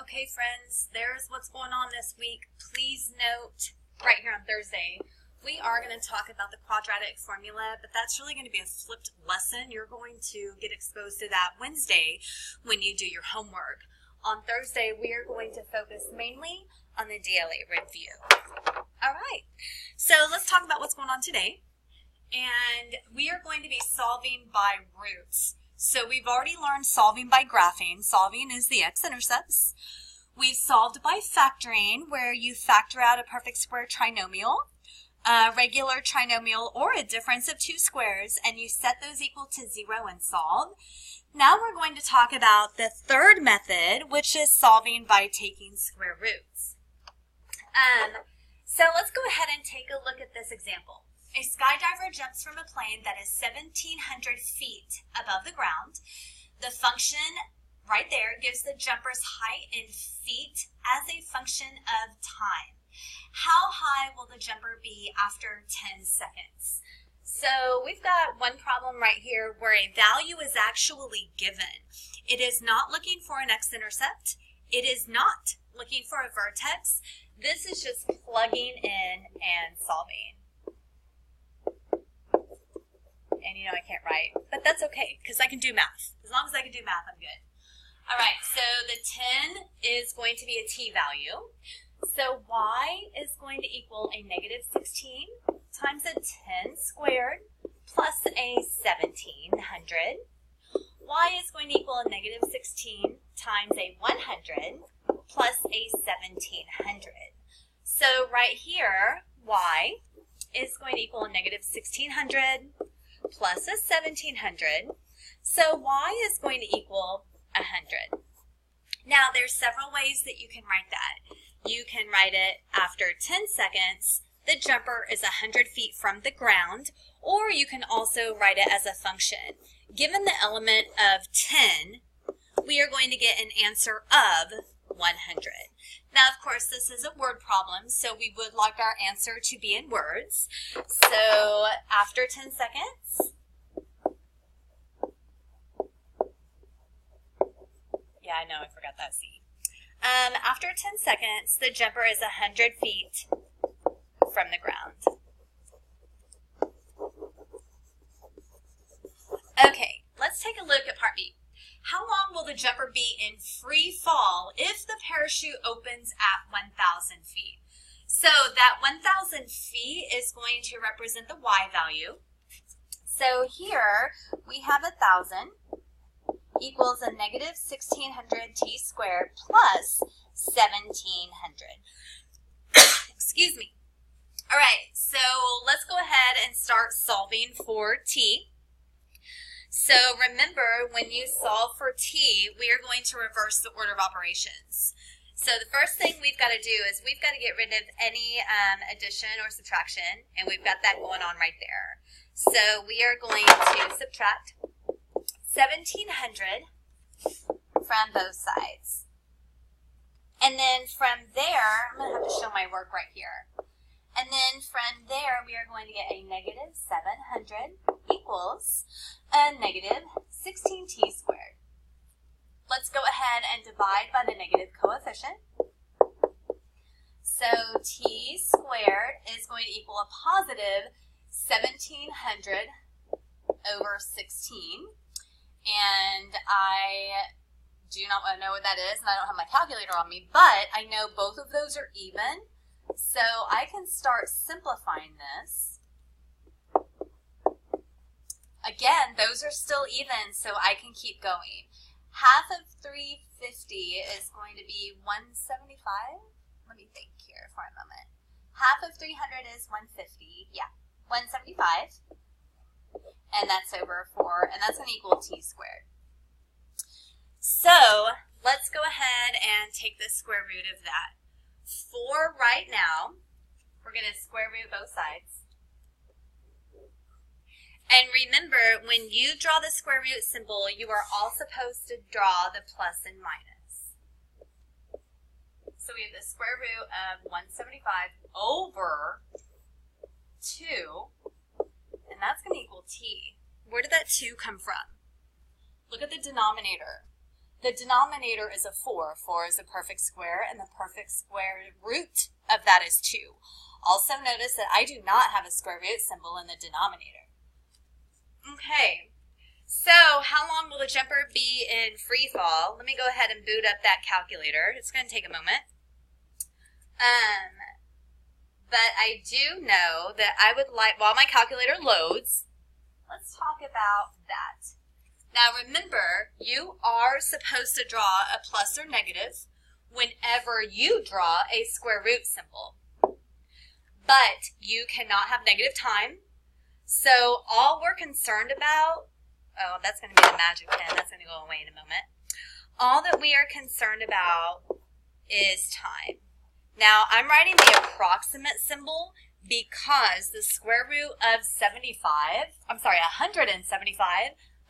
Okay, friends, there's what's going on this week. Please note, right here on Thursday, we are going to talk about the quadratic formula, but that's really going to be a flipped lesson. You're going to get exposed to that Wednesday when you do your homework. On Thursday, we are going to focus mainly on the DLA review. All right, so let's talk about what's going on today. And we are going to be solving by roots. So we've already learned solving by graphing. Solving is the x-intercepts. We've solved by factoring, where you factor out a perfect square trinomial, a regular trinomial, or a difference of two squares, and you set those equal to 0 and solve. Now we're going to talk about the third method, which is solving by taking square roots. So let's go ahead and take a look at this example. A skydiver jumps from a plane that is 1,700 feet above the ground. The function right there gives the jumper's height in feet as a function of time. How high will the jumper be after 10 seconds? So we've got one problem right here where a value is actually given. It is not looking for an x-intercept. It is not looking for a vertex. This is just plugging in and solving. And you know I can't write, but that's okay because I can do math. As long as I can do math, I'm good. All right, so the 10 is going to be a t value. So y is going to equal a negative 16 times a 10 squared plus a 1,700. Y is going to equal a negative 16 times a 100 plus a 1,700. So right here, y is going to equal a negative 1,600 plus a 1,700, so y is going to equal 100. Now, there's several ways that you can write that. You can write it after 10 seconds, the jumper is 100 feet from the ground, or you can also write it as a function. Given the element of 10, we are going to get an answer of 100. Now, of course, this is a word problem, so we would like our answer to be in words. So after 10 seconds, yeah, I know, I forgot that C. After 10 seconds, the jumper is 100 feet from the ground. Okay, let's take a look at part B. How long will the jumper be in free fall if the parachute opens at 1,000 feet? So that 1,000 feet is going to represent the y value. So here we have 1,000 equals a negative 1,600 t squared plus 1,700. Excuse me. All right, so let's go ahead and start solving for t. So remember, when you solve for t, we are going to reverse the order of operations. So the first thing we've got to do is we've got to get rid of any addition or subtraction, and we've got that going on right there. So we are going to subtract 1,700 from both sides. And then from there, I'm going to have to show my work right here. And then from there, we are going to get a negative 700 equals a negative 16t squared. Let's go ahead and divide by the negative coefficient. So t squared is going to equal a positive 1,700 over 16. And I do not know what that is, and I don't have my calculator on me, but I know both of those are even. So I can start simplifying this. Again, those are still even, so I can keep going. Half of 350 is going to be 175. Let me think here for a moment. Half of 300 is 150. Yeah, 175. And that's over 4, and that's going to equal t squared. So let's go ahead and take the square root of that. For right now, we're going to square root both sides. And remember, when you draw the square root symbol, you are all supposed to draw the plus and minus. So we have the square root of 175 over 2, and that's going to equal t. Where did that 2 come from? Look at the denominator. The denominator is a 4. 4 is a perfect square, and the perfect square root of that is 2. Also notice that I do not have a square root symbol in the denominator. Okay, so how long will the jumper be in free fall? Let me go ahead and boot up that calculator. It's going to take a moment. But I do know that I would like, while my calculator loads, let's talk about that. Now remember, you are supposed to draw a plus or negative whenever you draw a square root symbol. But you cannot have negative time. So all we're concerned about, oh, that's going to be the magic pen. That's going to go away in a moment. All that we are concerned about is time. Now, I'm writing the approximate symbol because the square root of 175,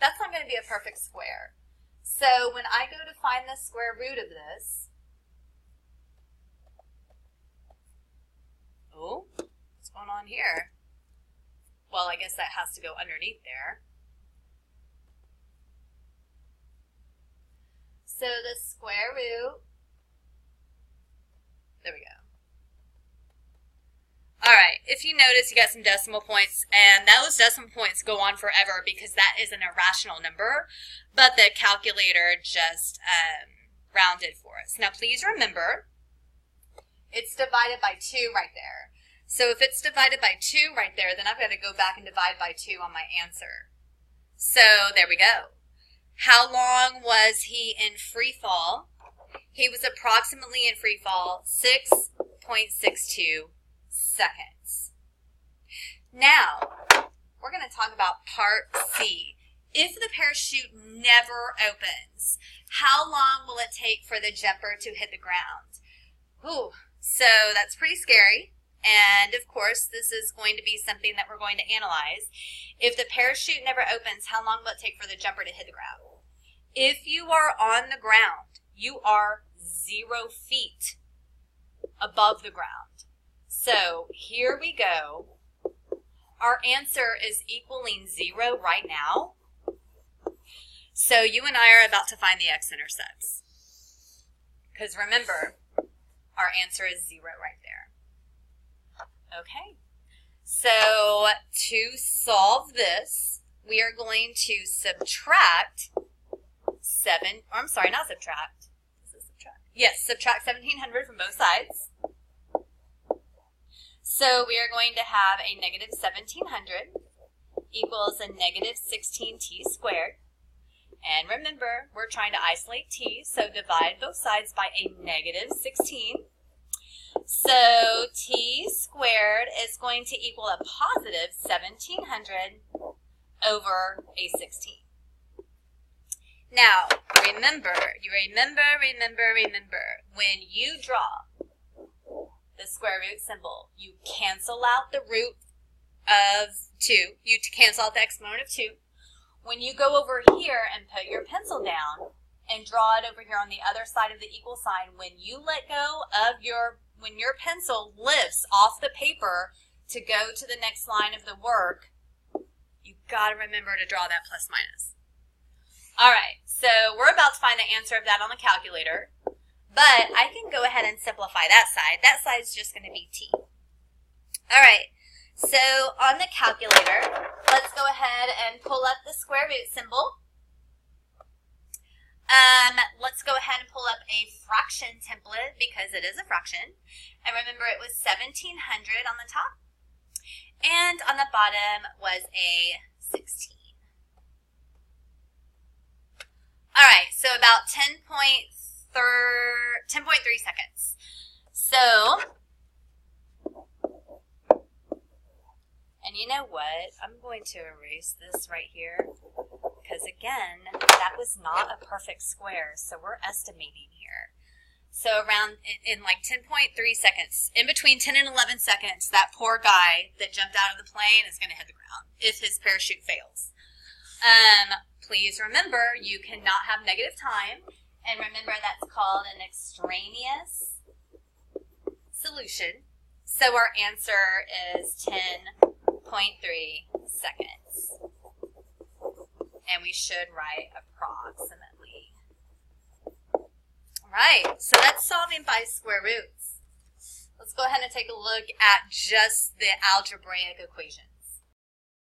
that's not going to be a perfect square. So when I go to find the square root of this, oh, what's going on here? Well, I guess that has to go underneath there. So the square root, there we go. All right, if you notice, you got some decimal points, and those decimal points go on forever because that is an irrational number, but the calculator just rounded for us. Now, please remember, it's divided by 2 right there. So if it's divided by 2 right there, then I've got to go back and divide by 2 on my answer. So there we go. How long was he in free fall? He was approximately in free fall 6.62 seconds. Now, we're going to talk about part C. If the parachute never opens, how long will it take for the jumper to hit the ground? Ooh, so that's pretty scary. And of course, this is going to be something that we're going to analyze. If the parachute never opens, how long will it take for the jumper to hit the ground? If you are on the ground, you are 0 feet above the ground. So here we go. Our answer is equaling 0 right now. So you and I are about to find the x-intercepts. Because remember, our answer is 0 right there. Okay. So to solve this, we are going to subtract 7, or I'm sorry, not subtract. Is it subtract? Yes, subtract 1,700 from both sides. So we are going to have a negative 1,700 equals a negative 16t squared. And remember, we're trying to isolate t, so divide both sides by a negative 16. So t squared is going to equal a positive 1,700 over a 16. Now, remember, when you draw the square root symbol, you cancel out the root of 2. You cancel out the exponent of 2. When you go over here and put your pencil down and draw it over here on the other side of the equal sign, when you let go of when your pencil lifts off the paper to go to the next line of the work, you've got to remember to draw that plus minus. All right, so we're about to find the answer of that on the calculator, but I can go ahead and simplify that side. That side is just going to be t. All right, so on the calculator, let's go ahead and pull up the square root symbol. Let's go ahead and pull up a fraction template because it is a fraction. And remember, it was 1,700 on the top, and on the bottom was a 16. All right, so about 10.3 seconds. So, and you know what? I'm going to erase this right here because, again, that was not a perfect square, so we're estimating here. So around in like 10.3 seconds, in between 10 and 11 seconds, that poor guy that jumped out of the plane is going to hit the ground if his parachute fails. Please remember, you cannot have negative time, and remember that's called an extraneous solution. So our answer is 10.3 seconds. And we should write approximately. right, so that's solving by square roots. Let's go ahead and take a look at just the algebraic equations.